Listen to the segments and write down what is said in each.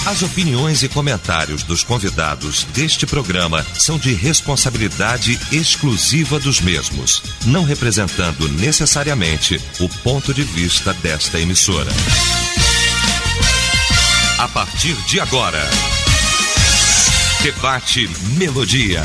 As opiniões e comentários dos convidados deste programa são de responsabilidade exclusiva dos mesmos, não representando necessariamente o ponto de vista desta emissora. A partir de agora, Debate Melodia.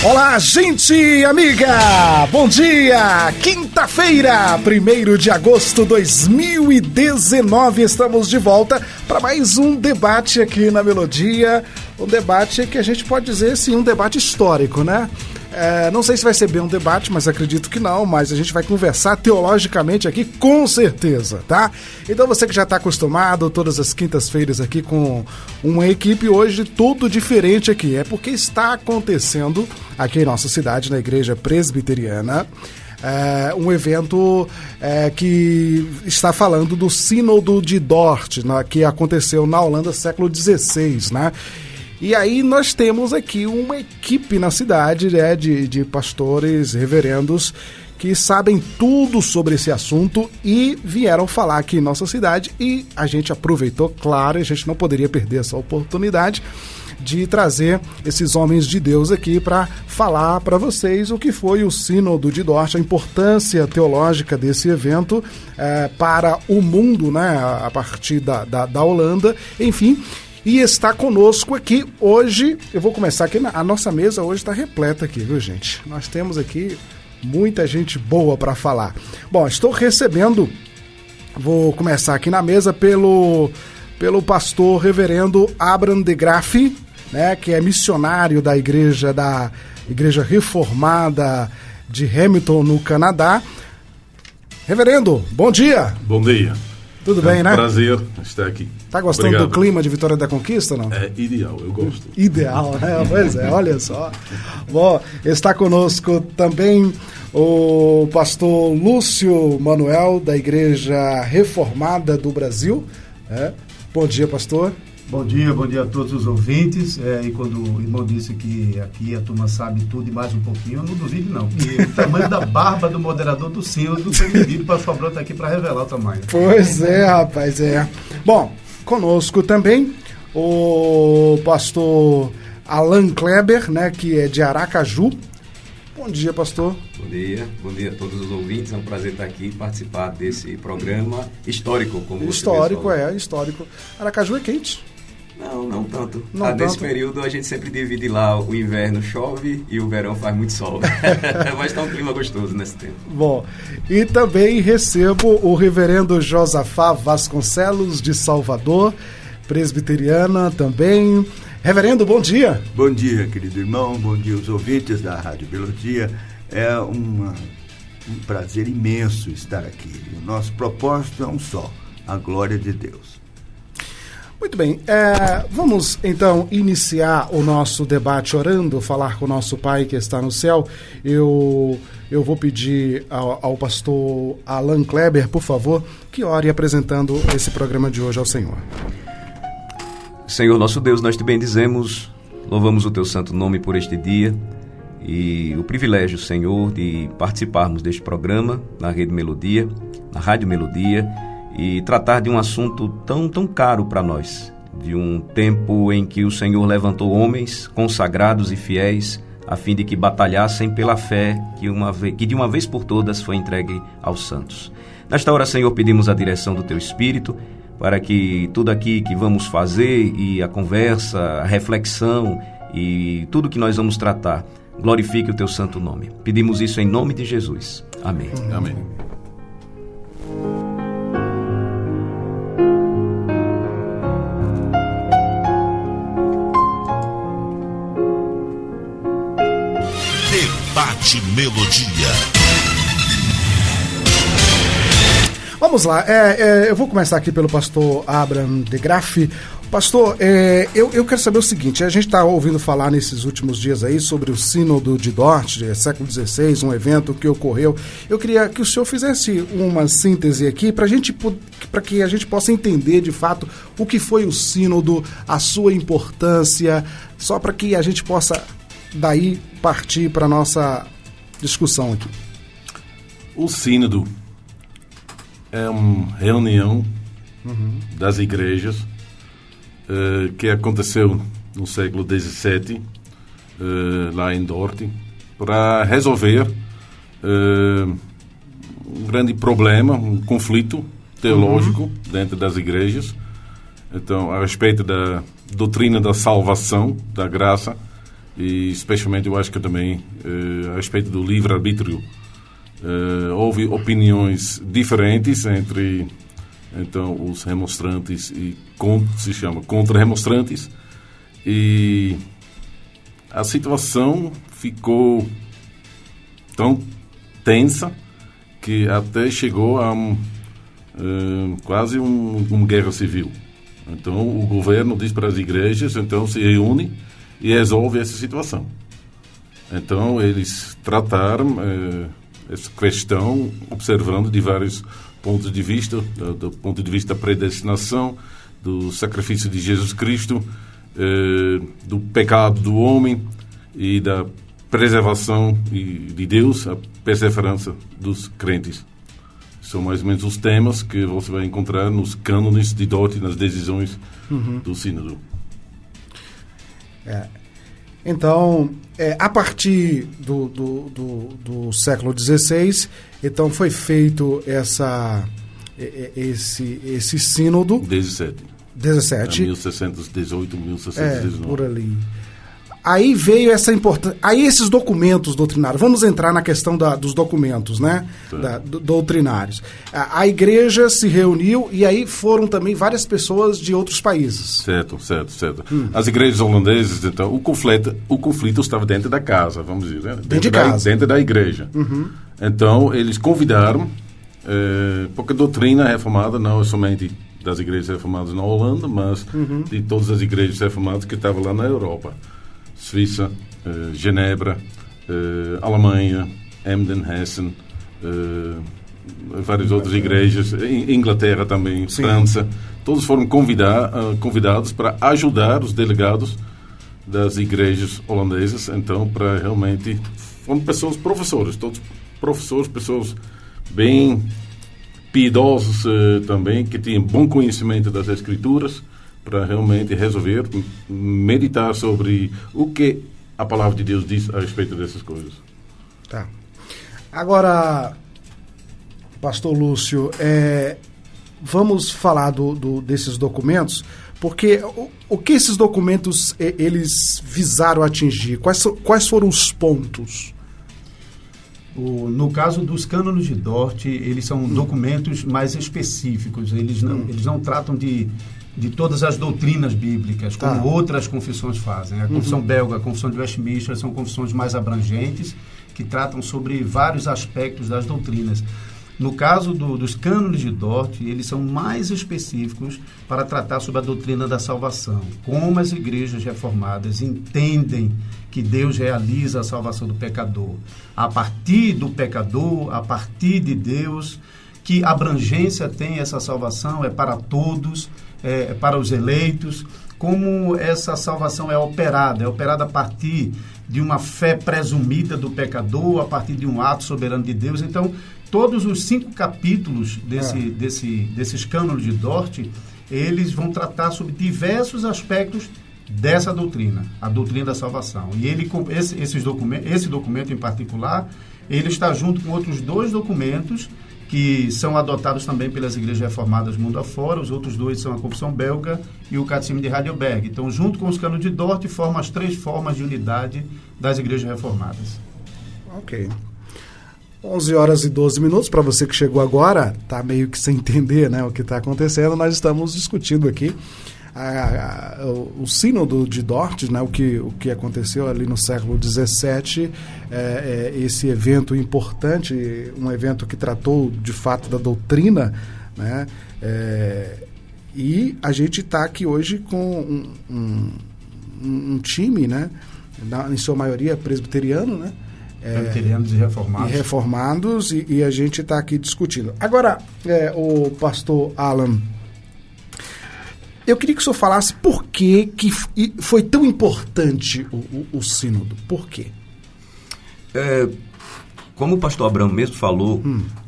Olá, gente amiga! Bom dia! Quinta-feira, 1º de agosto de 2019, estamos de volta para mais um debate aqui na Melodia. Um debate que a gente pode dizer, sim, um debate histórico, né? Não sei se vai ser bem um debate, mas acredito que não, mas a gente vai conversar teologicamente aqui, com certeza, tá? Então você que já está acostumado todas as quintas-feiras aqui com uma equipe, hoje tudo diferente aqui, é porque está acontecendo aqui em nossa cidade, na Igreja Presbiteriana, um evento que está falando do Sínodo de Dort, que aconteceu na Holanda, século XVI, né? E aí nós temos aqui uma equipe na cidade, né, de pastores, reverendos, que sabem tudo sobre esse assunto e vieram falar aqui em nossa cidade, e a gente aproveitou, claro, a gente não poderia perder essa oportunidade de trazer esses homens de Deus aqui para falar para vocês o que foi o Sínodo de Dort, a importância teológica desse evento para o mundo, né, a partir da Holanda, enfim. E está conosco aqui hoje, eu vou começar aqui, a nossa mesa hoje está repleta aqui, viu, gente? Nós temos aqui muita gente boa para falar. Bom, estou recebendo, vou começar aqui na mesa pelo pastor reverendo Abraham de Graaf, né, que é missionário da Igreja Reformada de Hamilton, no Canadá. Reverendo, bom dia! Bom dia! Tudo bem, né? Prazer estar aqui. Tá gostando Obrigado. Do clima de Vitória da Conquista, não? É ideal, eu gosto. Ideal, né? Pois é, olha só. Bom, está conosco também o pastor Lúcio Manuel, da Igreja Reformada do Brasil. Bom dia, pastor. Bom dia a todos os ouvintes. E quando o irmão disse que aqui a turma sabe tudo e mais um pouquinho, eu não duvido não, porque o tamanho da barba do moderador do Sínodo foi medido, o pastor Abrão está aqui para revelar o tamanho. Pois é, rapaz, Bom, conosco também o pastor Alan Kleber, né, que é de Aracaju. Bom dia, pastor. Bom dia a todos os ouvintes, é um prazer estar aqui e participar desse programa histórico, como histórico, você falou. Histórico. Aracaju é quente? Não tanto. Não nesse tanto. período a gente sempre divide lá, o inverno chove e o verão faz muito sol. Mas está um clima gostoso nesse tempo. Bom, e também recebo o reverendo Josafá Vasconcelos, de Salvador, presbiteriana também. Reverendo, bom dia. Bom dia, querido irmão, bom dia aos ouvintes da Rádio Melodia. É um prazer imenso estar aqui. O nosso propósito é um só, a glória de Deus. Muito bem, vamos então iniciar o nosso debate orando, falar com o nosso Pai que está no céu. Eu vou pedir ao pastor Alan Kleber, por favor, que ore apresentando esse programa de hoje ao Senhor. Senhor nosso Deus, nós te bendizemos, louvamos o teu santo nome por este dia e o privilégio, Senhor, de participarmos deste programa na Rede Melodia, na Rádio Melodia, e tratar de um assunto tão caro para nós, de um tempo em que o Senhor levantou homens consagrados e fiéis a fim de que batalhassem pela fé que de uma vez por todas foi entregue aos santos. Nesta hora, Senhor, pedimos a direção do teu Espírito para que tudo aqui que vamos fazer e a conversa, a reflexão e tudo que nós vamos tratar glorifique o teu santo nome. Pedimos isso em nome de Jesus. Amém. Amém. Debate Melodia. Vamos lá, eu vou começar aqui pelo pastor Abraham de Graaf. Pastor, eu quero saber o seguinte, a gente está ouvindo falar nesses últimos dias aí sobre o Sínodo de Dort, século XVI, um evento que ocorreu. Eu queria que o senhor fizesse uma síntese aqui para que a gente possa entender de fato o que foi o Sínodo, a sua importância, só para que a gente possa daí partir para a nossa discussão aqui. O Sínodo é uma reunião das igrejas que aconteceu no século XVII, lá em Dort, para resolver um grande problema, um conflito teológico dentro das igrejas. Então, a respeito da doutrina da salvação, da graça, e especialmente eu acho que também a respeito do livre-arbítrio. Houve opiniões diferentes entre então os remonstrantes e se chama contra-remonstrantes, e a situação ficou tão tensa que até chegou a quase uma guerra civil. Então o governo diz para as igrejas, então se reúne e resolve essa situação. Então eles trataram essa questão observando de vários pontos de vista, do ponto de vista da predestinação, do sacrifício de Jesus Cristo, do pecado do homem e da preservação de Deus, a perseverança dos crentes. São mais ou menos os temas que você vai encontrar nos cânones de Dort, nas decisões do sínodo. Então, a partir do século XVI, então foi feito esse sínodo. 17. 1618, 1619. Por ali. Aí veio essa importância. Aí esses documentos doutrinários, vamos entrar na questão dos documentos, né? Doutrinários. A igreja se reuniu e aí foram também várias pessoas de outros países. Certo. As igrejas holandesas, então, o conflito estava dentro da casa, vamos dizer, né? Dentro da igreja. Então, eles convidaram, porque a doutrina reformada não é somente das igrejas reformadas na Holanda, mas de todas as igrejas reformadas que estavam lá na Europa. Suíça, Genebra, Alemanha, Emden, Hessen, várias outras igrejas, Inglaterra também, sim. França, todos foram convidados para ajudar os delegados das igrejas holandesas, então, para realmente, foram pessoas, professores, todos professores, pessoas bem piedosos também, que tinham bom conhecimento das Escrituras, para realmente resolver, meditar sobre o que a palavra de Deus diz a respeito dessas coisas. Tá. Agora, pastor Lúcio, vamos falar desses documentos, porque o que esses documentos eles visaram atingir? Quais foram os pontos? No caso dos cânones de Dort, eles são documentos mais específicos, eles não tratam de todas as doutrinas bíblicas, como outras confissões fazem. A confissão belga, a confissão de Westminster, são confissões mais abrangentes, que tratam sobre vários aspectos das doutrinas. No caso dos cânones de Dort, eles são mais específicos para tratar sobre a doutrina da salvação, como as igrejas reformadas entendem que Deus realiza a salvação do pecador. A partir do pecador, a partir de Deus, que abrangência tem essa salvação, é para todos, para os eleitos, como essa salvação é operada a partir de uma fé presumida do pecador, a partir de um ato soberano de Deus. Então, todos os 5 capítulos desses cânones de Dort, eles vão tratar sobre diversos aspectos dessa doutrina, a doutrina da salvação. E esse documento em particular, ele está junto com outros 2 documentos que são adotados também pelas igrejas reformadas mundo afora. Os outros 2 são a Confissão Belga e o Catecismo de Heidelberg. Então, junto com os cânones de Dort, formam as 3 formas de unidade das igrejas reformadas. Ok. 11h12, para você que chegou agora, está meio que sem entender, né, o que está acontecendo. Nós estamos discutindo aqui o sínodo de Dort, né, o que aconteceu ali no século XVII, esse evento importante, um evento que tratou de fato da doutrina, né, e a gente está aqui hoje com um time, né, em sua maioria presbiteriano, né, presbiterianos e reformados, e a gente está aqui discutindo. Agora, o pastor Alan, eu queria que o senhor falasse por que foi tão importante o sínodo. Por quê? Como o pastor Abrão mesmo falou,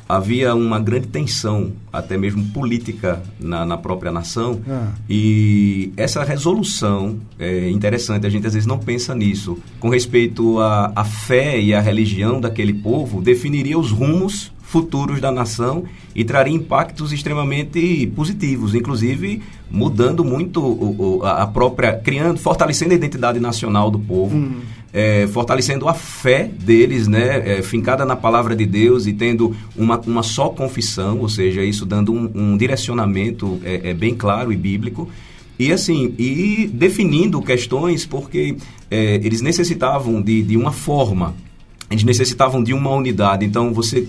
havia uma grande tensão, até mesmo política, na própria nação. E essa resolução, é interessante, a gente às vezes não pensa nisso, com respeito à fé e à religião daquele povo, definiria os rumos futuros da nação e traria impactos extremamente positivos, inclusive mudando muito a própria, fortalecendo a identidade nacional do povo, fortalecendo a fé deles, né, fincada na palavra de Deus e tendo uma só confissão, ou seja, isso dando um direcionamento bem claro e bíblico. E assim, definindo questões, porque eles necessitavam de uma forma, eles necessitavam de uma unidade. Então você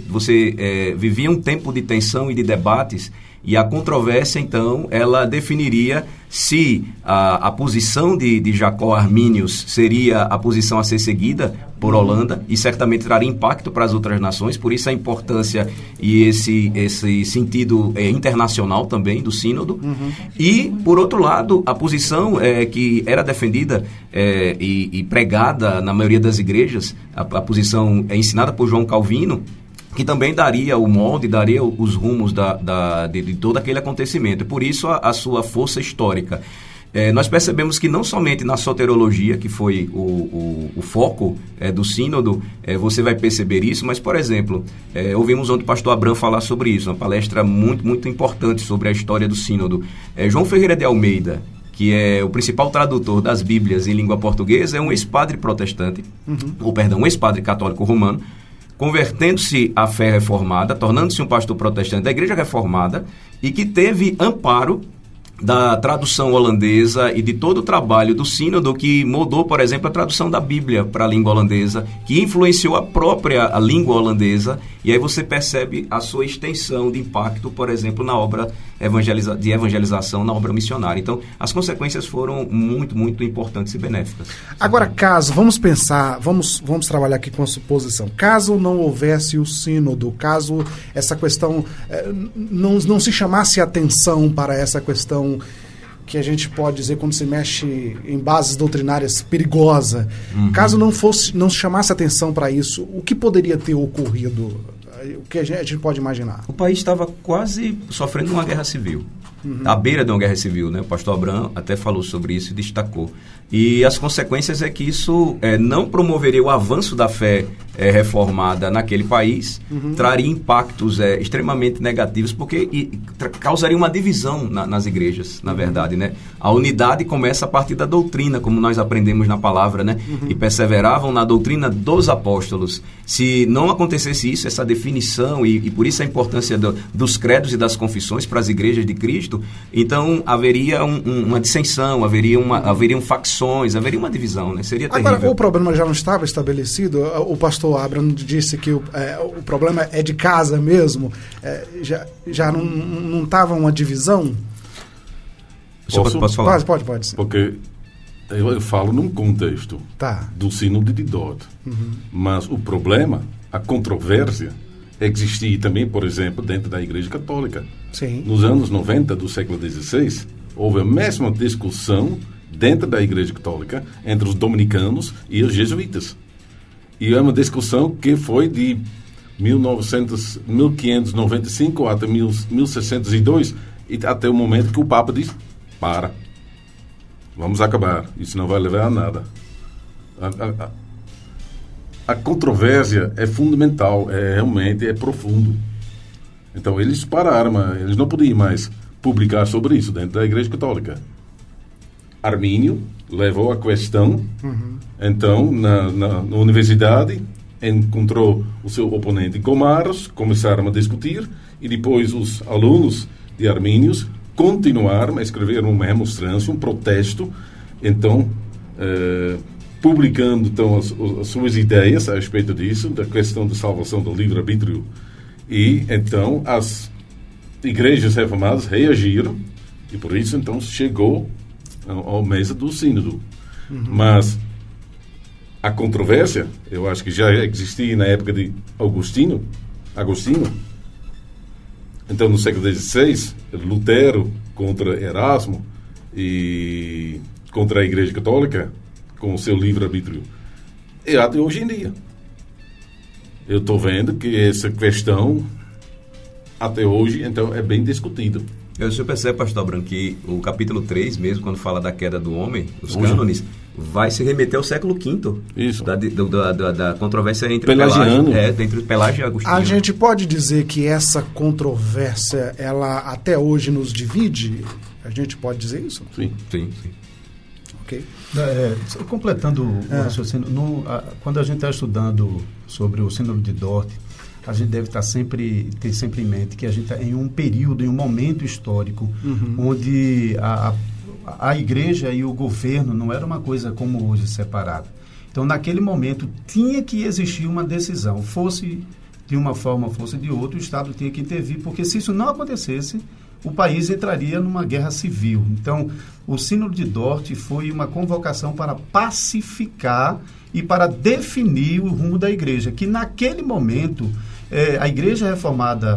vivia um tempo de tensão e de debates, e a controvérsia, então, ela definiria se a posição de Jacó Arminius seria a posição a ser seguida por Holanda, e certamente traria impacto para as outras nações, por isso a importância e esse sentido internacional também do sínodo. E, por outro lado, a posição que era defendida e pregada na maioria das igrejas, a posição ensinada por João Calvino, que também daria o molde, daria os rumos de todo aquele acontecimento. Por isso, a sua força histórica. Nós percebemos que não somente na soteriologia, que foi o foco do sínodo, você vai perceber isso, mas, por exemplo, ouvimos ontem o pastor Abrão falar sobre isso, uma palestra muito, muito importante sobre a história do sínodo. João Ferreira de Almeida, que é o principal tradutor das Bíblias em língua portuguesa, é um ex-padre protestante, um ex-padre católico romano, convertendo-se à fé reformada, tornando-se um pastor protestante da Igreja Reformada, e que teve amparo da tradução holandesa e de todo o trabalho do sínodo, que mudou, por exemplo, a tradução da Bíblia para a língua holandesa, que influenciou a própria língua holandesa, e aí você percebe a sua extensão de impacto, por exemplo, na obra de evangelização, na obra missionária. Então, as consequências foram muito, muito importantes e benéficas. Agora, caso, vamos pensar, vamos trabalhar aqui com a suposição, caso não houvesse o sínodo, caso essa questão não se chamasse atenção para essa questão que a gente pode dizer, quando se mexe em bases doutrinárias, perigosa. Caso não se chamasse atenção para isso, o que poderia ter ocorrido? O que a gente pode imaginar? O país estava quase sofrendo uma guerra civil. À beira de uma guerra civil, né? O pastor Abrão até falou sobre isso e destacou. E as consequências é que isso não promoveria o avanço da fé reformada naquele país, traria impactos extremamente negativos, porque causaria uma divisão nas igrejas, na verdade, né? A unidade começa a partir da doutrina, como nós aprendemos na palavra, né? E perseveravam na doutrina dos apóstolos. Se não acontecesse isso, essa definição, e por isso a importância dos credos e das confissões para as igrejas de Cristo, então haveria uma dissensão, haveriam facções, haveria uma divisão, né? Seria terrível. Agora, o problema já não estava estabelecido? O pastor Abraham disse que o problema é de casa mesmo. Já não estava uma divisão? Posso falar? Pode sim. Porque eu falo num contexto do sínodo de Dort. Mas o problema, a controvérsia, existia também, por exemplo, dentro da Igreja Católica. Sim. Nos anos 90 do século XVI, houve a mesma discussão dentro da Igreja Católica entre os dominicanos e os jesuítas. E é uma discussão que foi de 1595 até 1602, e até o momento que o Papa diz: vamos acabar, isso não vai levar a nada. A controvérsia é fundamental, realmente é profundo. Então eles pararam, mas eles não podiam mais publicar sobre isso dentro da Igreja Católica. Armínio levou a questão, então na universidade encontrou o seu oponente Gomarros, começaram a discutir, e depois os alunos de Armínios continuaram a escrever uma remonstrância, um protesto, então publicando então as suas ideias a respeito disso, da questão da salvação do livre-arbítrio. E então as igrejas reformadas reagiram, e por isso então chegou à mesa do sínodo. Mas a controvérsia, eu acho que já existia na época de Agostinho. Então, no século XVI, Lutero contra Erasmo e contra a Igreja Católica, com o seu livre-arbítrio. E até hoje em dia. Eu estou vendo que essa questão até hoje, então é bem discutido. O senhor percebe, pastor Abrão, que o capítulo 3 mesmo, quando fala da queda do homem, os cânones, vai se remeter ao século V. Isso. Da controvérsia entre Pelagiano. entre Pelágio e Agostinho. A gente pode dizer que essa controvérsia, ela até hoje nos divide? A gente pode dizer isso? Sim. Sim. Ok. Completando o raciocínio, quando a gente está estudando sobre o Sínodo de Dort, a gente deve ter sempre em mente que a gente está em um período, em um momento histórico, onde a igreja e o governo não era uma coisa como hoje, separada. Então, naquele momento, tinha que existir uma decisão, fosse de uma forma, fosse de outra, o Estado tinha que intervir, porque se isso não acontecesse, o país entraria numa guerra civil. Então, o Sínodo de Dort foi uma convocação para pacificar e para definir o rumo da igreja, que naquele momento,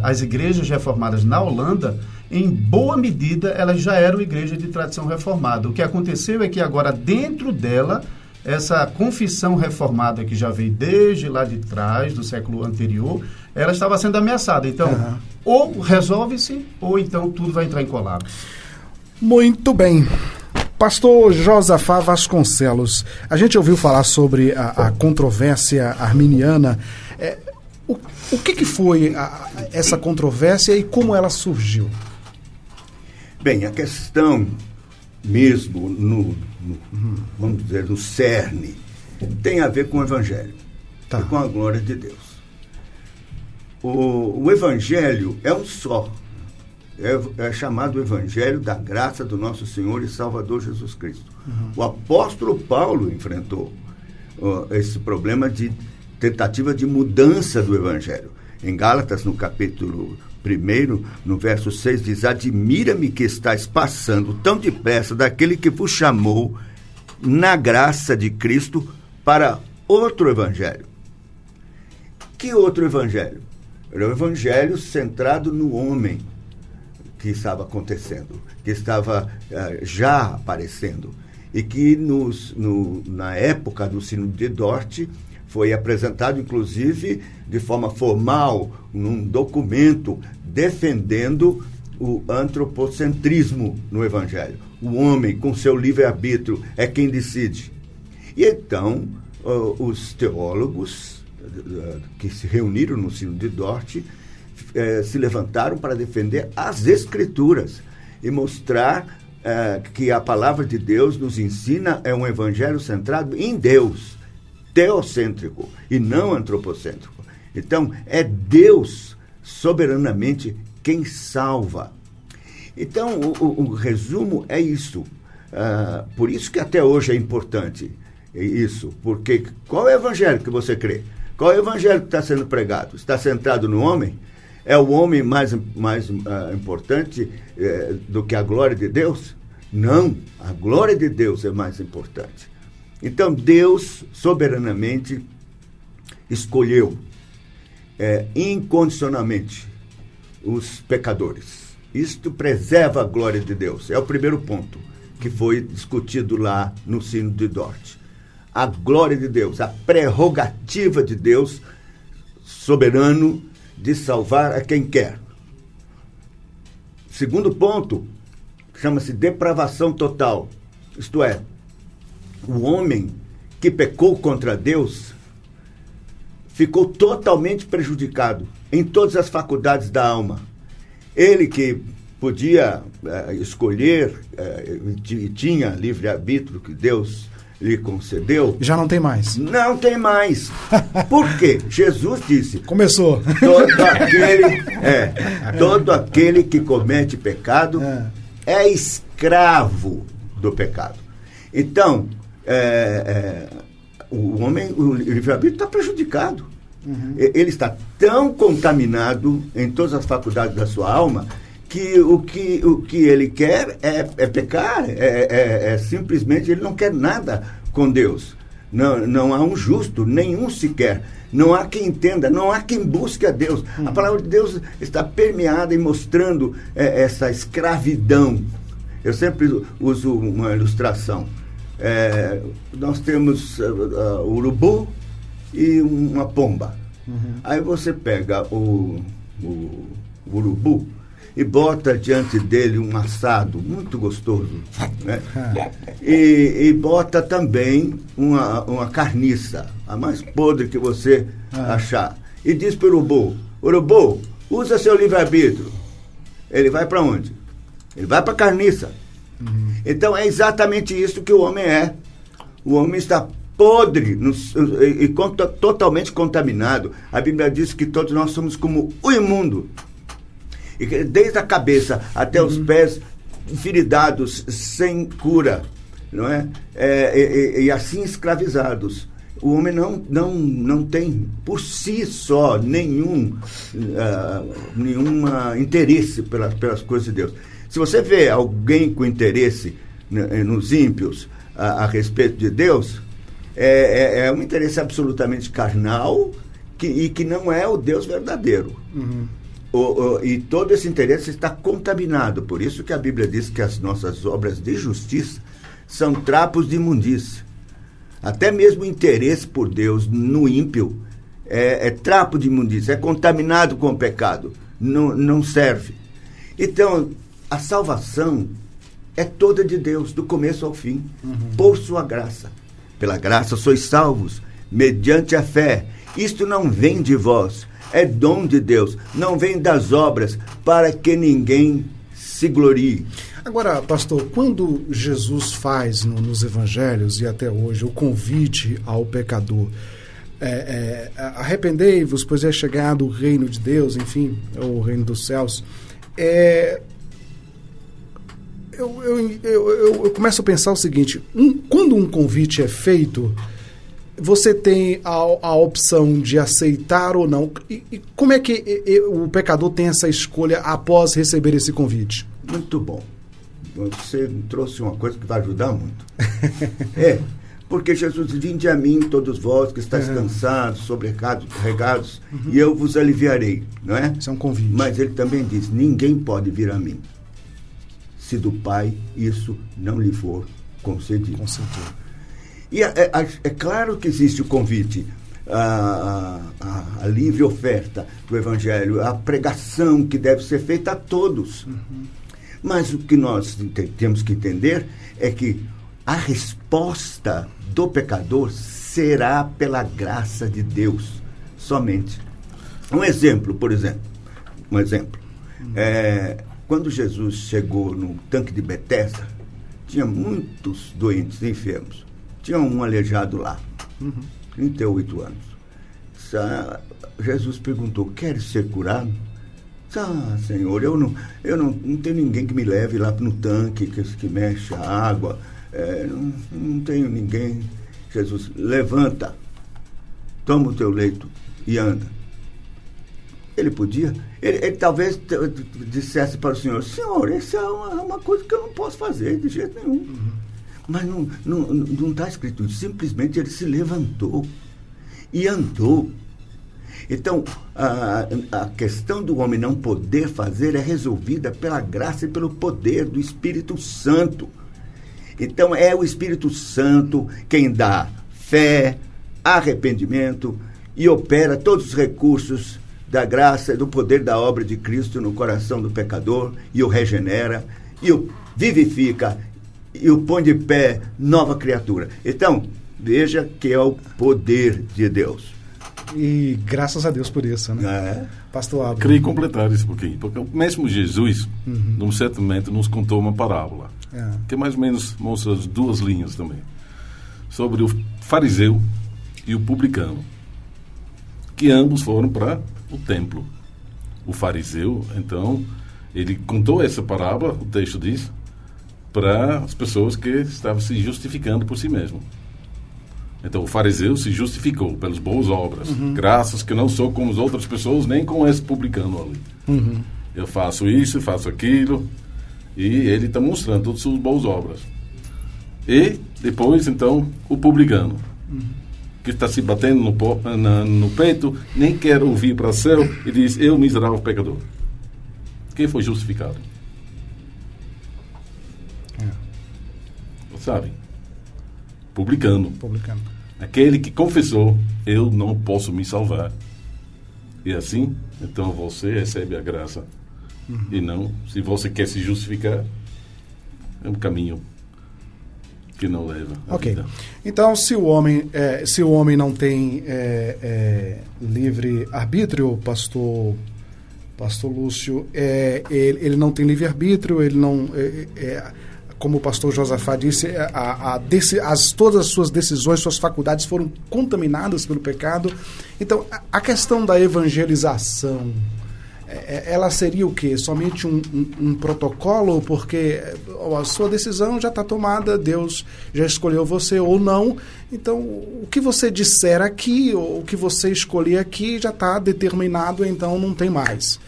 as igrejas reformadas na Holanda, em boa medida, elas já eram igrejas de tradição reformada. O que aconteceu é que agora, dentro dela, essa confissão reformada que já veio desde lá de trás, do século anterior, ela estava sendo ameaçada. Então, ou resolve-se, ou então tudo vai entrar em colapso. Muito bem. Pastor Josafá Vasconcelos, a gente ouviu falar sobre a controvérsia arminiana. O que foi essa controvérsia e como ela surgiu? Bem, a questão mesmo, vamos dizer, no cerne, tem a ver com o Evangelho, e com a glória de Deus. O Evangelho é um só. É chamado Evangelho da graça do nosso Senhor e Salvador Jesus Cristo. O apóstolo Paulo enfrentou esse problema de tentativa de mudança do Evangelho. Em Gálatas, no capítulo 1, no verso 6, diz: admira-me que estáis passando tão depressa daquele que vos chamou na graça de Cristo para outro Evangelho. Que outro Evangelho? Era o Evangelho centrado no homem que estava acontecendo, que estava já aparecendo, e que na época do Sínodo de Dort foi apresentado, inclusive, de forma formal, num documento defendendo o antropocentrismo no Evangelho. O homem, com seu livre-arbítrio, é quem decide. E então, os teólogos que se reuniram no Sínodo de Dort se levantaram para defender as Escrituras e mostrar que a palavra de Deus nos ensina é um evangelho centrado em Deus, teocêntrico e não antropocêntrico. Então, é Deus soberanamente quem salva. Então, o resumo é isso. Por isso que até hoje é importante isso, porque qual é o evangelho que você crê? Qual é o evangelho que está sendo pregado? Está centrado no homem? É o homem mais importante do que a glória de Deus? Não, a glória de Deus é mais importante. Então, Deus soberanamente escolheu incondicionalmente os pecadores. Isto preserva a glória de Deus. É o primeiro ponto que foi discutido lá no Sínodo de Dort. A glória de Deus, a prerrogativa de Deus soberano de salvar a quem quer. Segundo ponto, chama-se depravação total. Isto é, o homem que pecou contra Deus ficou totalmente prejudicado em todas as faculdades da alma. Ele que podia escolher e tinha livre-arbítrio que Deus lhe concedeu. Já não tem mais. Não tem mais. Por quê? Jesus disse... Começou. Todo aquele que comete pecado é escravo do pecado. Então, o homem, o livre-arbítrio está prejudicado. Ele está tão contaminado em todas as faculdades da sua alma que o que ele quer é pecar, simplesmente ele não quer nada com Deus. Não há um justo, nenhum sequer. Não há quem entenda, não há quem busque a Deus. A palavra de Deus está permeada e mostrando essa escravidão. Eu sempre uso uma ilustração. Nós temos urubu e uma pomba. Aí você pega o o urubu, e bota diante dele um assado muito gostoso, né? E bota também uma carniça, a mais podre que você achar. E diz para o urubu, usa seu livre-arbítrio. Ele vai para onde? Ele vai para a carniça. Então é exatamente isso que o homem é. O homem está podre e totalmente contaminado. A Bíblia diz que todos nós somos como o imundo. E desde a cabeça até os pés enferidados, sem cura, não é? E assim escravizados. O homem não tem por si só nenhum interesse pelas coisas de Deus. Se você vê alguém com interesse nos ímpios a respeito de Deus, é um interesse absolutamente carnal e que não é o Deus verdadeiro. E todo esse interesse está contaminado. Por isso que a Bíblia diz que as nossas obras de justiça são trapos de imundícia. Até mesmo o interesse por Deus no ímpio é trapo de imundícia, é contaminado com o pecado, não serve. Então, a salvação é toda de Deus, do começo ao fim, por sua graça. Pela graça sois salvos, mediante a fé. Isto não vem de vós, é dom de Deus, não vem das obras, para que ninguém se glorie. Agora, pastor, quando Jesus faz nos evangelhos e até hoje o convite ao pecador, arrependei-vos, pois é chegado o reino de Deus, enfim, o reino dos céus, eu começo a pensar o seguinte, quando um convite é feito, você tem a opção de aceitar ou não. E como é que o pecador tem essa escolha após receber esse convite? Muito bom. Você trouxe uma coisa que vai ajudar muito. Porque Jesus diz, vinde a mim todos vós que estáis cansados, sobrecarregados, e eu vos aliviarei, não é? Isso é um convite. Mas ele também diz, ninguém pode vir a mim, se do Pai isso não lhe for concedido. E é claro que existe o convite, a livre oferta do Evangelho, a pregação que deve ser feita a todos. Mas o que nós temos que entender é que a resposta do pecador será pela graça de Deus somente. Um exemplo, por exemplo. Quando Jesus chegou no tanque de Betesda, tinha muitos doentes, enfermos. Tinha um aleijado lá, 38 anos. Jesus perguntou, queres ser curado? Senhor, eu não tenho ninguém que me leve lá no tanque, que mexe a água. Não tenho ninguém. Jesus, levanta, toma o teu leito e anda. Ele podia, ele talvez dissesse para o Senhor, isso é uma coisa que eu não posso fazer de jeito nenhum. Mas não está escrito isso. Simplesmente ele se levantou e andou. Então, a questão do homem não poder fazer é resolvida pela graça e pelo poder do Espírito Santo. Então, é o Espírito Santo quem dá fé, arrependimento e opera todos os recursos da graça e do poder da obra de Cristo no coração do pecador e o regenera e o vivifica e o põe de pé nova criatura. Então, veja que é o poder de Deus. E graças a Deus por isso, né? Pastor Abel. Queria completar isso um pouquinho, porque mesmo Jesus, num certo momento, nos contou uma parábola, que mais ou menos mostra as duas linhas também, sobre o fariseu e o publicano, que ambos foram para o templo. O fariseu, então, ele contou essa parábola, o texto diz, para as pessoas que estavam se justificando por si mesmo. Então, o fariseu se justificou pelas boas obras, graças que não sou como as outras pessoas, nem com esse publicano ali. Eu faço isso, faço aquilo, e ele está mostrando todas as suas boas obras. E depois, então, o publicano, que está se batendo no peito, nem quer ouvir para o céu, e diz, eu miserável pecador. Quem foi justificado? Sabe? Publicano. Publicano. Aquele que confessou, eu não posso me salvar. E assim Então você recebe a graça. E não, se você quer se justificar, é um caminho que não leva a vida. Então, se o homem não tem livre arbítrio, pastor Lúcio, ele não tem livre arbítrio, ele não, como o pastor Josafá disse, todas as suas decisões, suas faculdades foram contaminadas pelo pecado. Então, a questão da evangelização, ela seria o quê? Somente um protocolo? Porque a sua decisão já está tomada, Deus já escolheu você ou não. Então, o que você disser aqui, ou o que você escolher aqui, já está determinado, então não tem mais.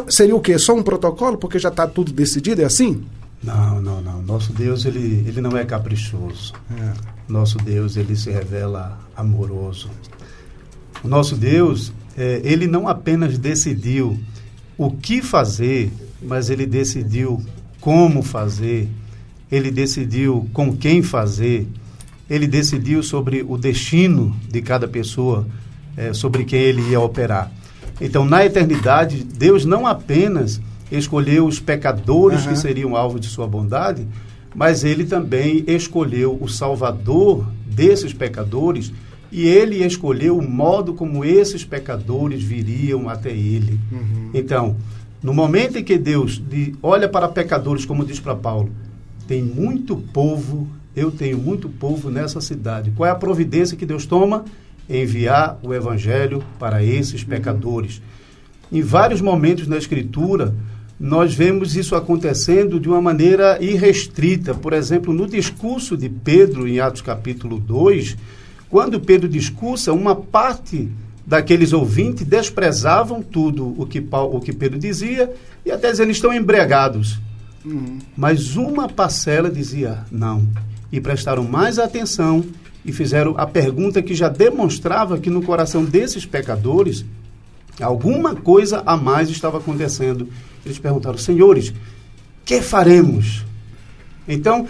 Seria o quê? Só um protocolo? Porque já está tudo decidido? É assim? Não. Nosso Deus, ele não é caprichoso. Nosso Deus, ele se revela amoroso. O nosso Deus, ele não apenas decidiu o que fazer, mas ele decidiu como fazer, ele decidiu com quem fazer, ele decidiu sobre o destino de cada pessoa, sobre quem ele ia operar. Então, na eternidade, Deus não apenas escolheu os pecadores que seriam alvo de sua bondade, mas ele também escolheu o Salvador desses pecadores, e ele escolheu o modo como esses pecadores viriam até ele. Então, no momento em que Deus olha para pecadores, como diz para Paulo, eu tenho muito povo nessa cidade. Qual é a providência que Deus toma? Enviar o evangelho para esses pecadores. Em vários momentos na Escritura, nós vemos isso acontecendo de uma maneira irrestrita. Por exemplo, no discurso de Pedro, em Atos capítulo 2, quando Pedro discursa, uma parte daqueles ouvintes desprezavam tudo o que Pedro dizia e até eles estão embriagados. Mas uma parcela dizia não. E prestaram mais atenção e fizeram a pergunta que já demonstrava que no coração desses pecadores alguma coisa a mais estava acontecendo. Eles perguntaram: senhores, que faremos? Então,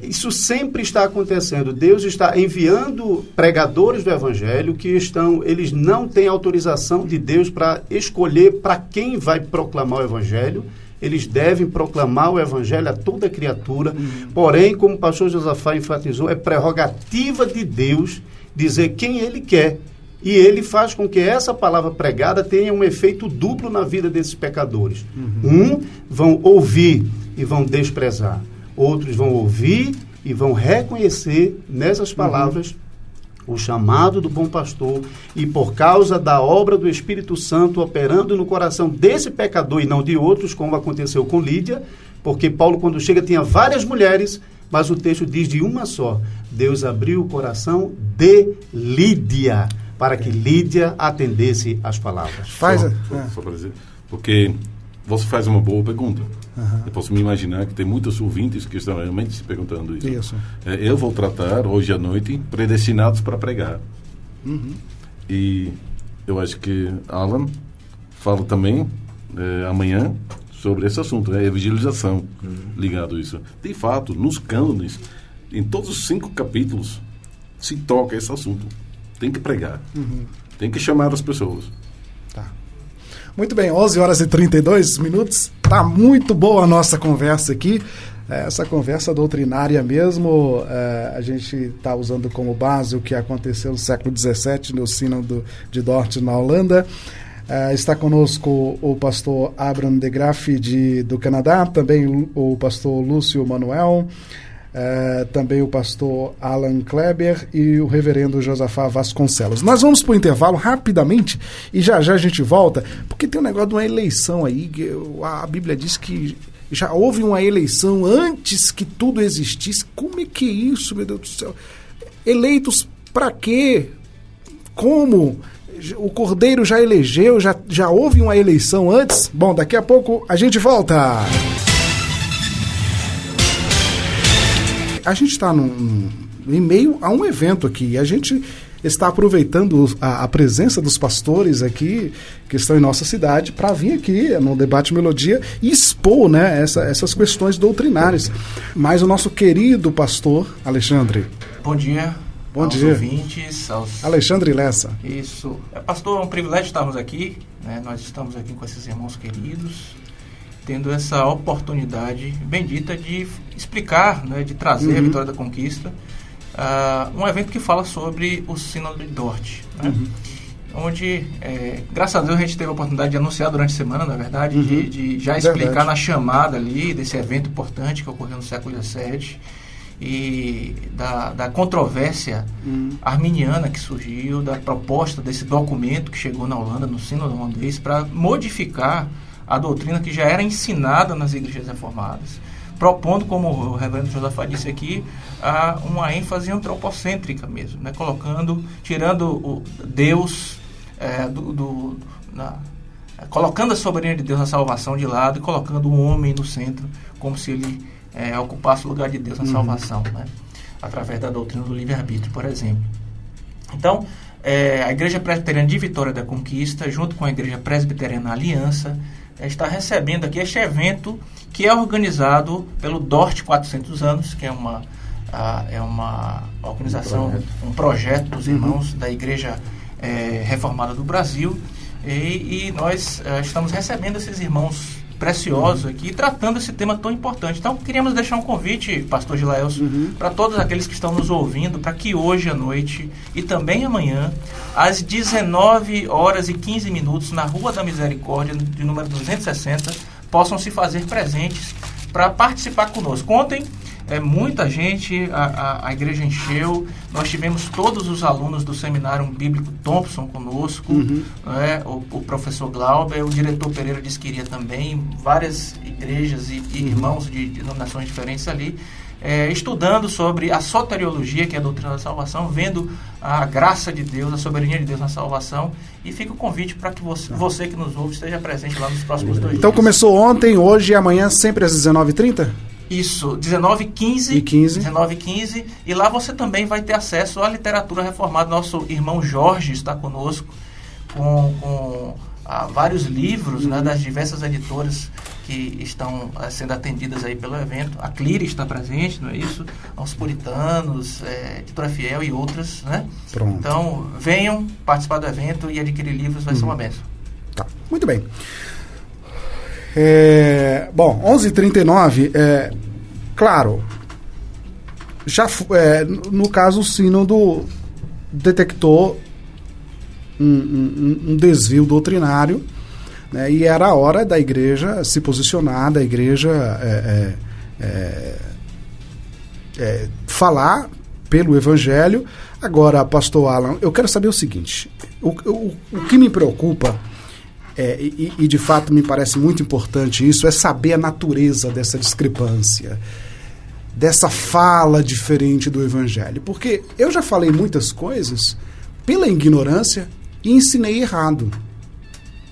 isso sempre está acontecendo. Deus está enviando pregadores do Evangelho que eles não têm autorização de Deus para escolher para quem vai proclamar o Evangelho. Eles devem proclamar o Evangelho a toda criatura. Porém, como o pastor Josafá enfatizou, é prerrogativa de Deus dizer quem Ele quer. E Ele faz com que essa palavra pregada tenha um efeito duplo na vida desses pecadores. Vão ouvir e vão desprezar. Outros vão ouvir e vão reconhecer nessas palavras o chamado do bom pastor, e por causa da obra do Espírito Santo operando no coração desse pecador e não de outros, como aconteceu com Lídia, porque Paulo, quando chega, tinha várias mulheres, mas o texto diz de uma só. Deus abriu o coração de Lídia, para que Lídia atendesse às palavras. Só para dizer, porque você faz uma boa pergunta. Eu posso me imaginar que tem muitos ouvintes que estão realmente se perguntando isso. Eu vou tratar hoje à noite predestinados para pregar. E eu acho que Alan fala também amanhã sobre esse assunto, evangelização ligado a isso. De fato, nos cânones, em todos os 5 capítulos, se toca esse assunto. Tem que pregar. Tem que chamar as pessoas. Muito bem, 11h32. Tá muito boa a nossa conversa aqui. Essa conversa doutrinária mesmo. A gente está usando como base o que aconteceu no século XVII no Sínodo de Dort, na Holanda. Está conosco o pastor Abraham de Graaf do Canadá, também o pastor Lúcio Manuel, também o pastor Alan Kleber e o reverendo Josafá Vasconcelos. Nós vamos para o intervalo rapidamente e já a gente volta, porque tem um negócio de uma eleição aí, a Bíblia diz que já houve uma eleição antes que tudo existisse. Como é que é isso, meu Deus do céu? Eleitos para quê? Como? O Cordeiro já elegeu, já houve uma eleição antes? Bom, daqui a pouco a gente volta. A gente está em meio a um evento aqui. A gente está aproveitando a presença dos pastores aqui, que estão em nossa cidade, para vir aqui no Debate Melodia e expor, né, essas questões doutrinárias. Mas o nosso querido pastor Alexandre. Bom dia. Bom aos dia. ouvintes, aos... Alexandre Lessa. Isso. Pastor, é um privilégio estarmos aqui, né? Nós estamos aqui com esses irmãos queridos, tendo essa oportunidade bendita de explicar, né, de trazer a Vitória da Conquista, um evento que fala sobre o Sínodo de Dort, né? Onde, graças a Deus, a gente teve a oportunidade de anunciar durante a semana, na verdade, de já explicar na chamada ali desse evento importante que ocorreu no século XVII e da controvérsia arminiana que surgiu, da proposta desse documento que chegou na Holanda, no Sínodo holandês, para modificar a doutrina que já era ensinada nas igrejas reformadas, propondo, como o reverendo Josafá disse aqui, uma ênfase antropocêntrica mesmo, né? Tirando o Deus, colocando a soberania de Deus na salvação de lado e colocando o homem no centro, como se ele ocupasse o lugar de Deus na salvação, né? Através da doutrina do livre-arbítrio, por exemplo. Então, a Igreja Presbiteriana de Vitória da Conquista, junto com a Igreja Presbiteriana Aliança, está recebendo aqui este evento que é organizado pelo Dort 400 anos, que é uma organização, um projeto dos irmãos da Igreja Reformada do Brasil, e nós estamos recebendo esses irmãos preciosos aqui, tratando esse tema tão importante. Então, queríamos deixar um convite, pastor Gilaelson, para todos aqueles que estão nos ouvindo, para que hoje à noite e também amanhã, às 19h15, na Rua da Misericórdia, de número 260, possam se fazer presentes para participar conosco. Ontem, muita gente, a igreja encheu, nós tivemos todos os alunos do Seminário Bíblico Thompson conosco, o professor Glauber, o diretor Pereira disse que iria também, várias igrejas e irmãos de denominações diferentes ali, estudando sobre a soteriologia, que é a doutrina da salvação, vendo a graça de Deus, a soberania de Deus na salvação, e fica o convite para que você que nos ouve esteja presente lá nos próximos 2 dias. Então começou ontem, hoje e amanhã, sempre às 19h30? Isso, 19h15, e lá você também vai ter acesso à literatura reformada. Nosso irmão Jorge está conosco com vários livros, né, das diversas editoras que estão sendo atendidas aí pelo evento. A Clire está presente, não é isso? Os Puritanos, Editora Fiel e outras, né? Pronto. Então, venham participar do evento e adquirir livros, vai ser uma bênção. Tá, muito bem. Bom, 11h39, claro, já no caso o Sínodo detectou um desvio doutrinário, né, e era a hora da igreja se posicionar, da igreja falar pelo Evangelho. Agora, pastor Alan, eu quero saber o seguinte, o que me preocupa e de fato me parece muito importante isso, é saber a natureza dessa discrepância, dessa fala diferente do Evangelho. Porque eu já falei muitas coisas pela ignorância e ensinei errado.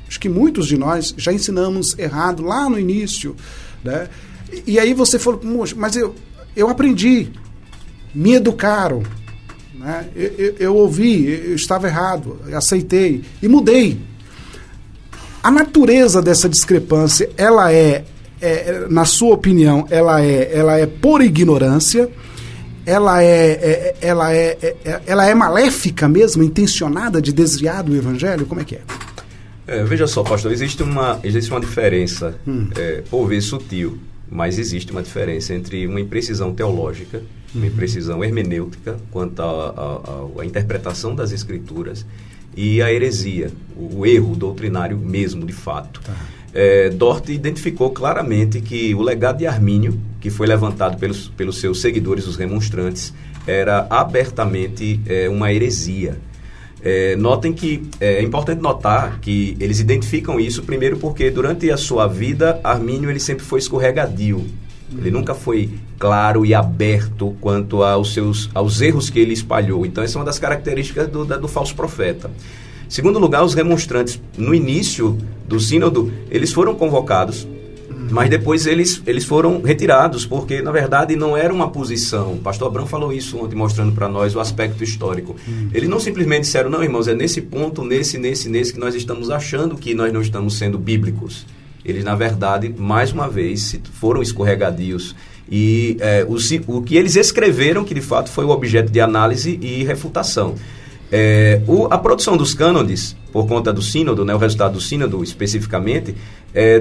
Acho que muitos de nós já ensinamos errado lá no início, né? E aí você falou, mas eu aprendi, me educaram, né? Eu ouvi, eu estava errado, eu aceitei e mudei. A natureza dessa discrepância, ela na sua opinião, ela é por ignorância, ela é maléfica mesmo, intencionada de desviar do Evangelho? Como é que é? Veja só, pastor, existe uma diferença, por vezes sutil, mas existe uma diferença entre uma imprecisão teológica, uma imprecisão hermenêutica quanto à interpretação das Escrituras, e a heresia, o erro doutrinário mesmo, de fato. Tá. Dort identificou claramente que o legado de Armínio, que foi levantado pelos seus seguidores, os remonstrantes, era abertamente uma heresia. Notem que é importante notar que eles identificam isso, primeiro porque durante a sua vida, Armínio ele sempre foi escorregadio. Ele nunca foi claro e aberto quanto aos erros que ele espalhou. Então, essa é uma das características do falso profeta. Segundo lugar, os remonstrantes, no início do sínodo, eles foram convocados, mas depois eles foram retirados, porque, na verdade, não era uma posição. O pastor Abrão falou isso ontem, mostrando para nós o aspecto histórico. Eles não simplesmente disseram, não, irmãos, é nesse ponto, nesse, que nós estamos achando que nós não estamos sendo bíblicos. Eles, na verdade, mais uma vez, foram escorregadios. E o que eles escreveram, que de fato foi o objeto de análise e refutação. A produção dos cânones, por conta do sínodo, né, o resultado do sínodo especificamente,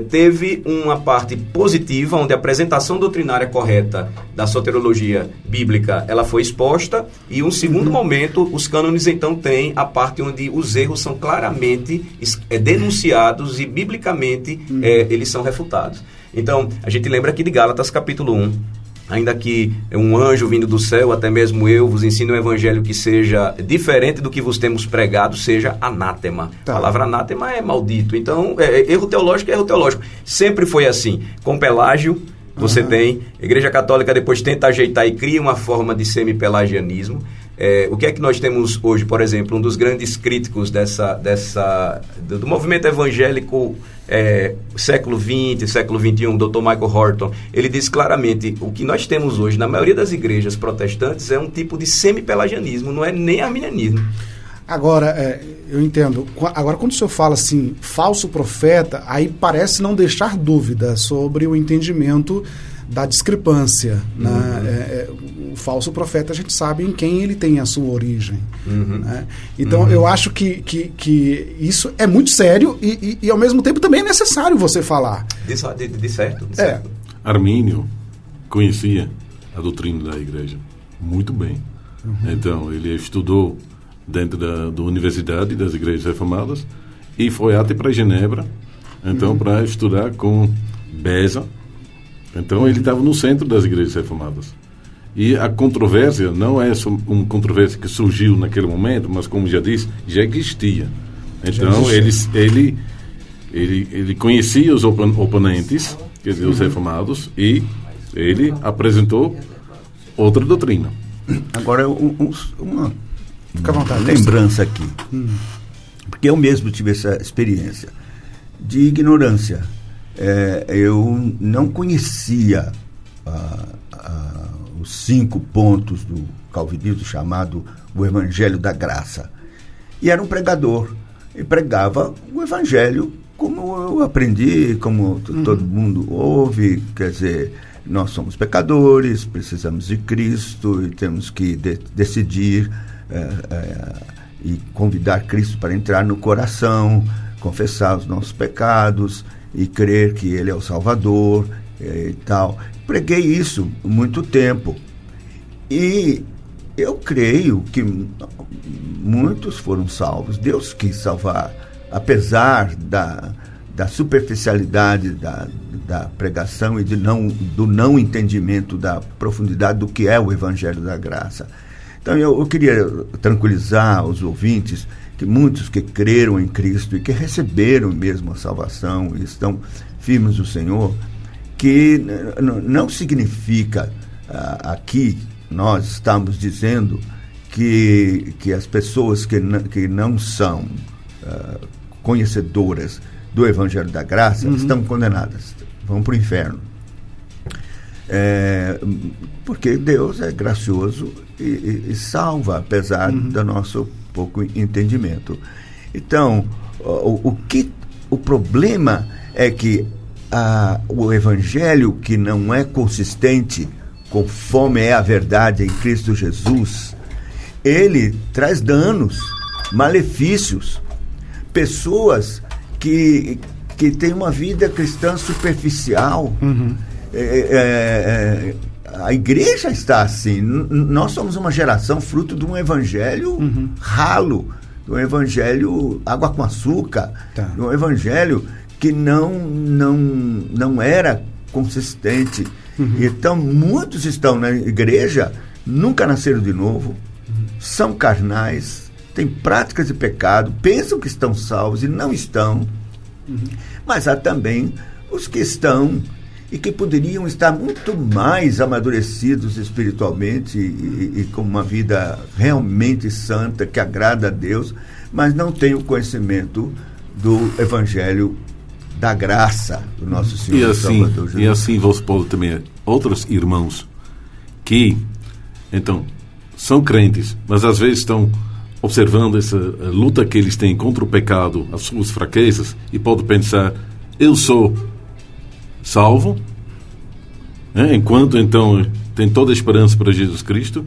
teve uma parte positiva, onde a apresentação doutrinária correta da soteriologia bíblica ela foi exposta, e um segundo momento, os cânones então têm a parte onde os erros são claramente denunciados e biblicamente eles são refutados. Então, a gente lembra aqui de Gálatas capítulo 1, ainda que um anjo vindo do céu, até mesmo eu, vos ensino um evangelho que seja diferente do que vos temos pregado, seja anátema. Tá. A palavra anátema é maldito. Então, erro teológico é erro teológico. Sempre foi assim. Com Pelágio, você tem. A Igreja Católica depois tenta ajeitar e cria uma forma de semi-pelagianismo. O que é que nós temos hoje, por exemplo, um dos grandes críticos do movimento evangélico século XX, século XXI, Dr. Michael Horton, ele diz claramente, o que nós temos hoje na maioria das igrejas protestantes é um tipo de semi-pelagianismo, não é nem arminianismo. Agora, eu entendo. Agora, quando o senhor fala assim, falso profeta, aí parece não deixar dúvida sobre o entendimento da discrepância. Né? O falso profeta, a gente sabe em quem ele tem a sua origem. Né? Então, eu acho que isso é muito sério e, ao mesmo tempo, também é necessário você falar. De certo. Armínio conhecia a doutrina da igreja muito bem. Então, ele estudou dentro da universidade das igrejas reformadas e foi até para Genebra, então, para estudar com Beza. Então, ele estava no centro das igrejas reformadas. E a controvérsia não é só uma controvérsia que surgiu naquele momento, mas, como já disse, já existia. Então, ele conhecia os oponentes, quer dizer, os reformados, e ele apresentou outra doutrina. Agora, uma Fica à vontade, lembrança aqui. Porque eu mesmo tive essa experiência de ignorância. Eu não conhecia os 5 pontos do calvinismo chamado o Evangelho da Graça. E era um pregador. E pregava o Evangelho como eu aprendi, como todo mundo ouve, quer dizer, nós somos pecadores, precisamos de Cristo e temos que decidir e convidar Cristo para entrar no coração, confessar os nossos pecados e crer que Ele é o Salvador e tal. Preguei isso muito tempo. E eu creio que muitos foram salvos. Deus quis salvar, apesar da superficialidade da pregação e do não entendimento da profundidade do que é o Evangelho da Graça. Então eu queria tranquilizar os ouvintes que muitos que creram em Cristo e que receberam mesmo a salvação e estão firmes no Senhor, que não significa aqui nós estamos dizendo que as pessoas que não são conhecedoras do Evangelho da Graça estão condenadas, vão para o inferno. Porque Deus é gracioso e salva, apesar do nosso pouco entendimento. Então, o problema é que o Evangelho que não é consistente conforme é a verdade em Cristo Jesus, ele traz danos, malefícios. Pessoas que têm uma vida cristã superficial. A igreja está assim. Nós somos uma geração fruto de um evangelho ralo, de um evangelho água com açúcar, de um evangelho que não era consistente. Então, muitos estão na igreja, nunca nasceram de novo, são carnais, têm práticas de pecado, pensam que estão salvos e não estão. Mas há também os que estão e que poderiam estar muito mais amadurecidos espiritualmente e com uma vida realmente santa, que agrada a Deus, mas não têm o conhecimento do Evangelho da Graça do nosso Senhor e Salvador Jesus. E assim você pode também outros irmãos que, então, são crentes, mas às vezes estão observando essa luta que eles têm contra o pecado, as suas fraquezas, e pode pensar, eu sou salvo, enquanto então tem toda a esperança para Jesus Cristo.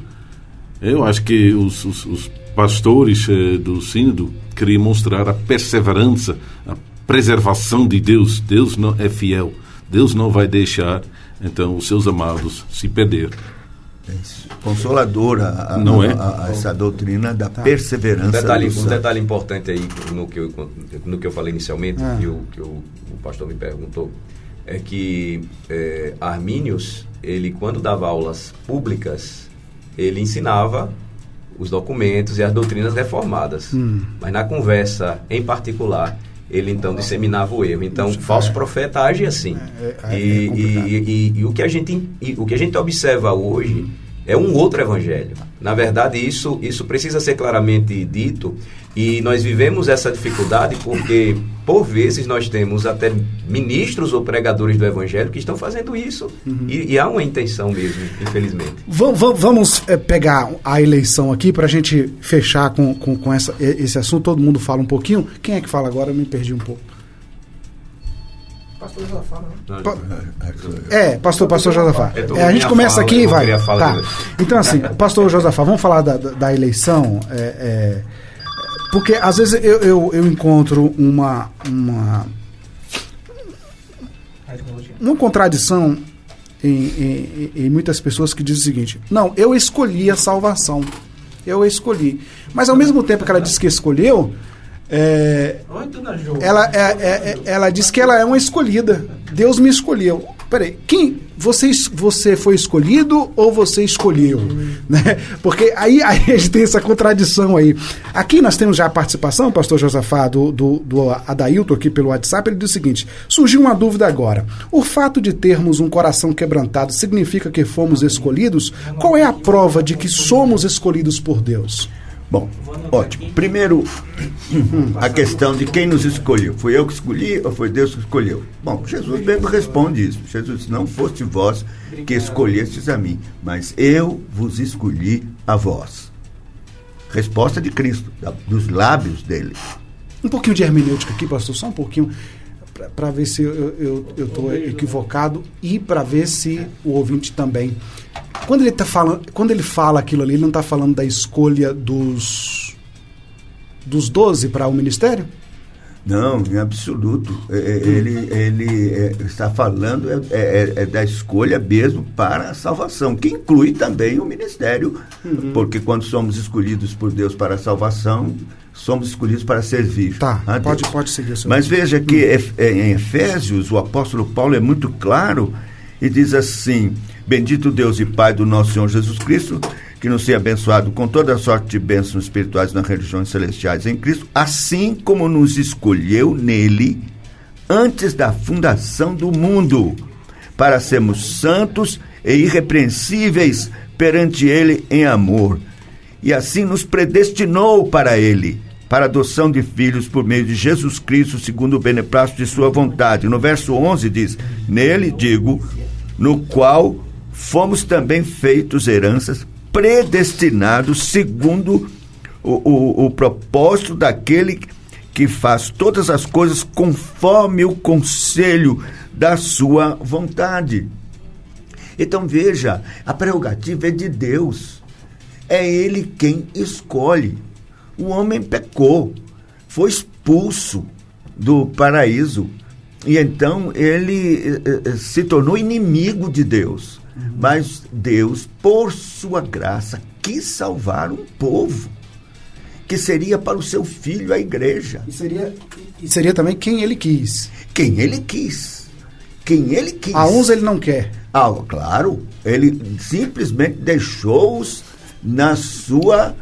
Eu acho que os pastores do sínodo queriam mostrar a perseverança, a preservação de Deus. Deus não é fiel. Deus não vai deixar, então, os seus amados se perder. Consoladora essa doutrina da perseverança. Um detalhe importante aí no que eu falei inicialmente, que o pastor me perguntou, é que Armínius, ele quando dava aulas públicas, ele ensinava os documentos e as doutrinas reformadas. Mas na conversa em particular, ele então disseminava o erro. Então, falso profeta age assim. E o que a gente observa hoje é um outro evangelho. Na verdade, isso precisa ser claramente dito, e nós vivemos essa dificuldade porque, por vezes, nós temos até ministros ou pregadores do evangelho que estão fazendo isso, e há uma intenção mesmo, infelizmente. Vamos pegar a eleição aqui para a gente fechar com esse assunto. Todo mundo fala um pouquinho. Quem é que fala agora? Eu me perdi um pouco. Pastor Josafá, né? Pastor Josafá. A gente começa aqui e vai. Tá. Então, assim, pastor Josafá, vamos falar da eleição, porque às vezes eu encontro uma contradição em muitas pessoas que dizem o seguinte: não, eu escolhi a salvação, mas ao mesmo tempo que ela diz que escolheu, ela diz que ela é uma escolhida. Deus me escolheu. Peraí, você foi escolhido ou você escolheu? Né? Porque aí a gente tem essa contradição aí. Aqui nós temos já a participação, pastor Josafá, do Adailton aqui pelo WhatsApp. Ele diz o seguinte: surgiu uma dúvida agora. O fato de termos um coração quebrantado significa que fomos escolhidos? Qual é a prova de que somos escolhidos por Deus? Bom, ótimo. Primeiro, a questão de quem nos escolheu. Foi eu que escolhi ou foi Deus que escolheu? Bom, Jesus mesmo responde isso. Jesus disse: não foste vós que escolhestes a mim, mas eu vos escolhi a vós. Resposta de Cristo, dos lábios dele. Um pouquinho de hermenêutica aqui, pastor, só um pouquinho, para ver se eu estou equivocado e para ver se o ouvinte também. Quando ele fala aquilo ali, ele não está falando da escolha dos 12 para o ministério? Não, em absoluto. Ele está falando da escolha mesmo para a salvação, que inclui também o ministério, porque quando somos escolhidos por Deus para a salvação, somos escolhidos para servir. Tá, pode seguir. Mas veja que em Efésios, o apóstolo Paulo é muito claro e diz assim: bendito Deus e Pai do nosso Senhor Jesus Cristo, que nos tenha abençoado com toda a sorte de bênçãos espirituais nas religiões celestiais em Cristo, assim como nos escolheu nele antes da fundação do mundo, para sermos santos e irrepreensíveis perante ele em amor. E assim nos predestinou para ele, para a adoção de filhos por meio de Jesus Cristo, segundo o beneplácito de sua vontade. No verso 11 diz: nele, digo, no qual fomos também feitos heranças, predestinados segundo o propósito daquele que faz todas as coisas conforme o conselho da sua vontade. Então veja, a prerrogativa é de Deus. É Ele quem escolhe. O homem pecou, foi expulso do paraíso, e então ele se tornou inimigo de Deus. Mas Deus, por sua graça, quis salvar um povo, que seria para o seu filho, a igreja. E seria também quem ele quis. Quem ele quis. Quem ele quis. A uns ele não quer. Claro, ele simplesmente deixou-os na sua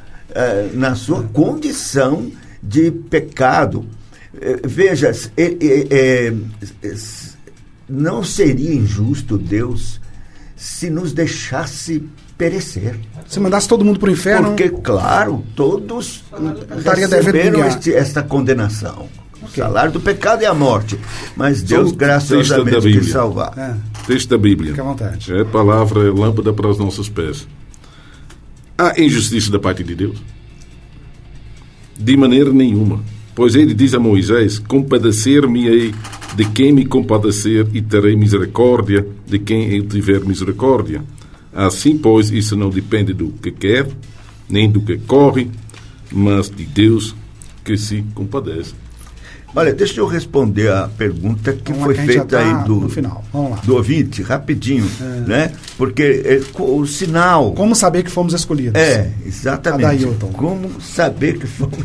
condição de pecado. Veja, não seria injusto Deus se nos deixasse perecer. Se mandasse todo mundo para o inferno... Porque, claro, todos receberam esta condenação. Okay. O salário do pecado é a morte. Mas Deus graciosamente quis salvar. Texto da Bíblia. Fique à vontade. É palavra, é lâmpada para os nossos pés. Há injustiça da parte de Deus? De maneira nenhuma. Pois ele diz a Moisés: compadecer-me-ei de quem me compadecer e terei misericórdia de quem eu tiver misericórdia. Assim, pois, isso não depende do que quer, nem do que corre, mas de Deus que se compadece. Olha, deixa eu responder a pergunta que foi feita aí no final. Vamos lá. Do ouvinte, rapidinho, né? Porque o sinal... Como saber que fomos escolhidos? Exatamente. Como saber que fomos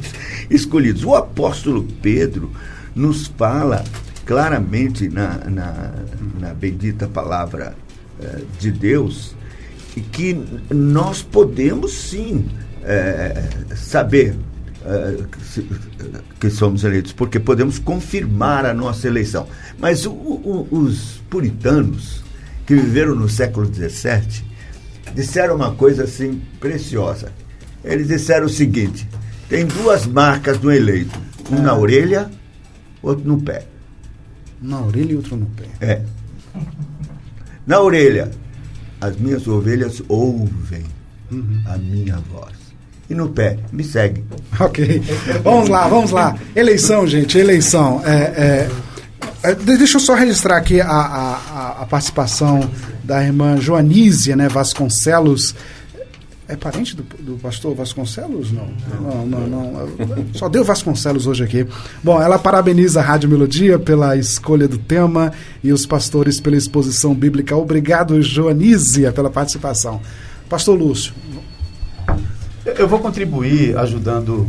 escolhidos? O apóstolo Pedro nos fala claramente na bendita palavra de Deus que nós podemos sim saber que somos eleitos, porque podemos confirmar a nossa eleição. Mas os puritanos que viveram no século XVII disseram uma coisa assim preciosa. Eles disseram o seguinte: tem duas marcas do eleito, um na orelha, outro no pé. Na orelha e outro no pé. Na orelha, as minhas ovelhas ouvem a minha voz. E no pé, me segue. Ok. Vamos lá. Eleição, gente, eleição. Deixa eu só registrar aqui a participação da irmã Joanísia, né, Vasconcelos. É parente do pastor Vasconcelos? Não. Só deu Vasconcelos hoje aqui. Bom, ela parabeniza a Rádio Melodia pela escolha do tema e os pastores pela exposição bíblica. Obrigado, Joanísia, pela participação. Pastor Lúcio. Eu vou contribuir ajudando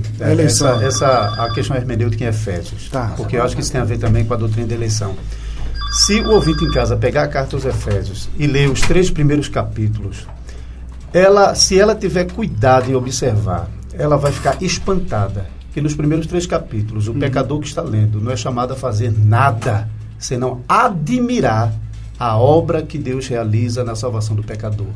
a questão hermenêutica em Efésios. Tá. Porque eu acho que isso tem a ver também com a doutrina da eleição. Se o ouvinte em casa pegar a carta aos Efésios e ler os 3 primeiros capítulos, se ela tiver cuidado em observar, ela vai ficar espantada que nos primeiros 3 capítulos o pecador que está lendo não é chamado a fazer nada senão admirar a obra que Deus realiza na salvação do pecador.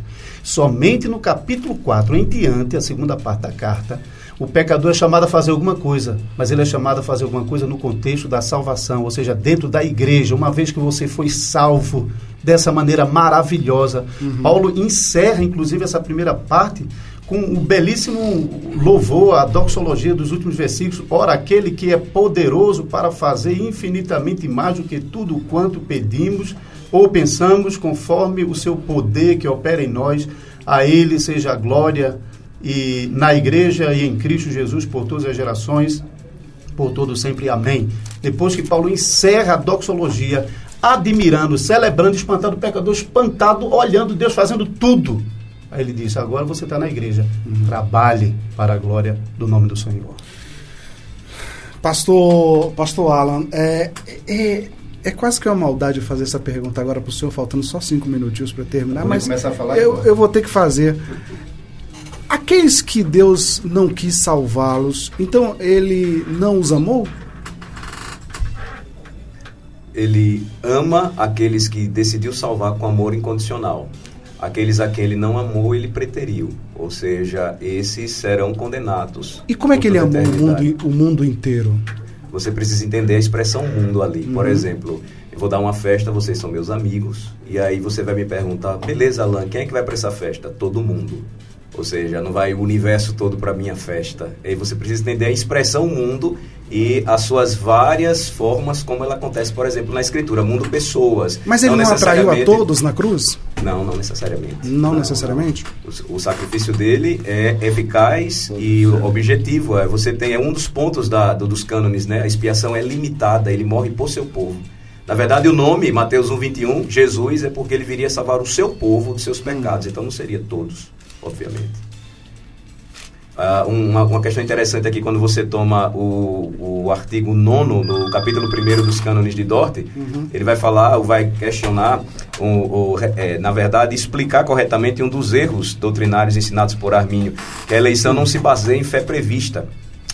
Somente no capítulo 4 em diante, a segunda parte da carta, o pecador é chamado a fazer alguma coisa, mas ele é chamado a fazer alguma coisa no contexto da salvação, ou seja, dentro da igreja, uma vez que você foi salvo dessa maneira maravilhosa. Paulo encerra, inclusive, essa primeira parte com um belíssimo louvor à doxologia dos últimos versículos. Ora, aquele que é poderoso para fazer infinitamente mais do que tudo quanto pedimos ou pensamos, conforme o seu poder que opera em nós, a ele seja a glória e na igreja e em Cristo Jesus por todas as gerações, por todo sempre. Amém. Depois que Paulo encerra a doxologia, admirando, celebrando, espantado o pecador, espantado, olhando Deus fazendo tudo. Aí ele diz: agora você está na igreja, trabalhe para a glória do nome do Senhor. Pastor Alan, é quase que uma maldade fazer essa pergunta agora para o senhor, faltando só 5 minutinhos para terminar, mas eu vou ter que fazer. Aqueles que Deus não quis salvá-los, então ele não os amou? Ele ama aqueles que decidiu salvar com amor incondicional. Aqueles a quem ele não amou, ele preteriu. Ou seja, esses serão condenados. E como é que ele amou o mundo inteiro? Você precisa entender a expressão mundo ali. Por exemplo, eu vou dar uma festa, vocês são meus amigos, e aí você vai me perguntar: beleza, Alan, quem é que vai para essa festa? Todo mundo. Ou seja, não vai o universo todo para a minha festa. E aí você precisa entender a expressão mundo e as suas várias formas, como ela acontece, por exemplo, na Escritura. Mundo, pessoas. Mas ele não atraiu a todos na cruz? Não necessariamente. Não necessariamente? Não. O sacrifício dele é eficaz e o objetivo é, você tem, um dos pontos dos cânones, né? A expiação é limitada, ele morre por seu povo. Na verdade, o nome, Mateus 1:21, Jesus, é porque ele viria salvar o seu povo dos seus pecados, então não seria todos, obviamente. Uma questão interessante aqui, quando você toma o artigo 9 do capítulo 1 dos cânones de Dort, ele vai falar, ou vai questionar, na verdade, explicar corretamente um dos erros doutrinários ensinados por Armínio, que a eleição não se baseia em fé prevista.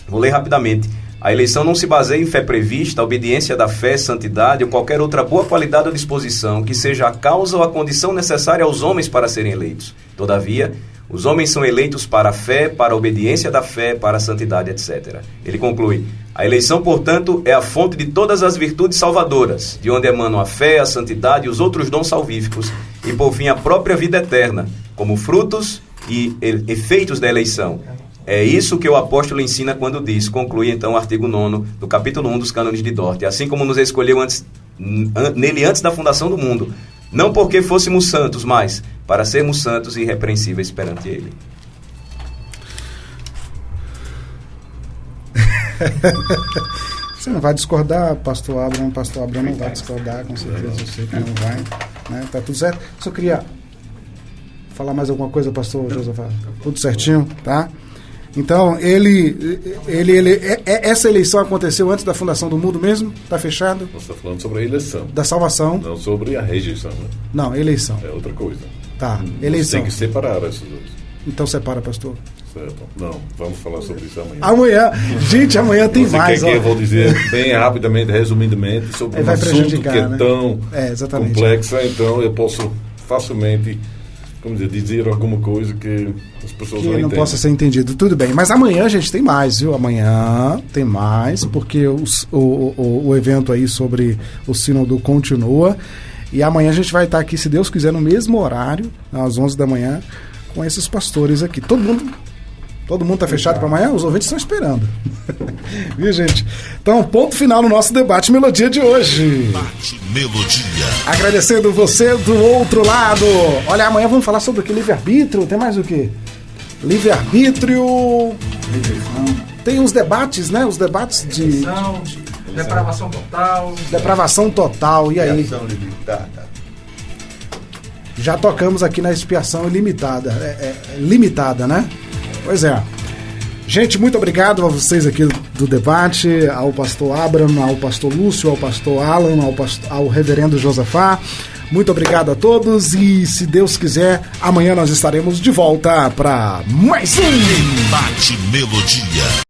Vou ler rapidamente. A eleição não se baseia em fé prevista, a obediência da fé, santidade ou qualquer outra boa qualidade ou disposição que seja a causa ou a condição necessária aos homens para serem eleitos. Todavia, os homens são eleitos para a fé, para a obediência da fé, para a santidade, etc. Ele conclui: a eleição, portanto, é a fonte de todas as virtudes salvadoras, de onde emanam a fé, a santidade e os outros dons salvíficos, e por fim a própria vida eterna, como frutos e efeitos da eleição. É isso que o apóstolo ensina quando diz, conclui então o artigo 9 do capítulo 1 dos cânones de Dort. Assim como nos escolheu antes nele antes da fundação do mundo. Não porque fôssemos santos, mas para sermos santos e irrepreensíveis perante ele. Você não vai discordar, pastor Abraham não vai discordar, com certeza, eu sei que não vai, né? Tá tudo certo. Só queria falar mais alguma coisa, pastor Josafá? Tudo certinho, tá? Então, essa eleição aconteceu antes da fundação do mundo mesmo? Tá fechado? Você está falando sobre a eleição. Da salvação? Não sobre a rejeição, né? Não, eleição. É outra coisa. Tá, eleição. Você tem que separar esses dois. Então separa, pastor. Certo. Não, vamos falar sobre isso amanhã. Amanhã tem você mais. Quer que eu vou dizer bem rapidamente, resumidamente, sobre um assunto que é tão complexa, então eu posso facilmente, dizer alguma coisa que as pessoas não entendem. Possa ser entendido. Tudo bem, mas amanhã, gente, tem mais, viu? Amanhã tem mais, porque o evento aí sobre o Sínodo continua. E amanhã a gente vai estar aqui, se Deus quiser, no mesmo horário, às 11 da manhã, com esses pastores aqui. Todo mundo está fechado para amanhã? Os ouvintes estão esperando. Viu, gente? Então, ponto final no nosso debate Melodia de hoje. Debate Melodia. Agradecendo você do outro lado. Olha, amanhã vamos falar sobre o que? Livre-arbítrio. Tem mais o quê? Livre-arbítrio. Tem uns debates, né? Os debates de... Depravação total. Depravação total. E aí? Expiação limitada. Já tocamos aqui na expiação ilimitada. Limitada, né? Pois é. Gente, muito obrigado a vocês aqui do debate, ao pastor Abraham, ao pastor Lúcio, ao pastor Alan, ao reverendo Josafá. Muito obrigado a todos e, se Deus quiser, amanhã nós estaremos de volta para mais um Debate Melodia.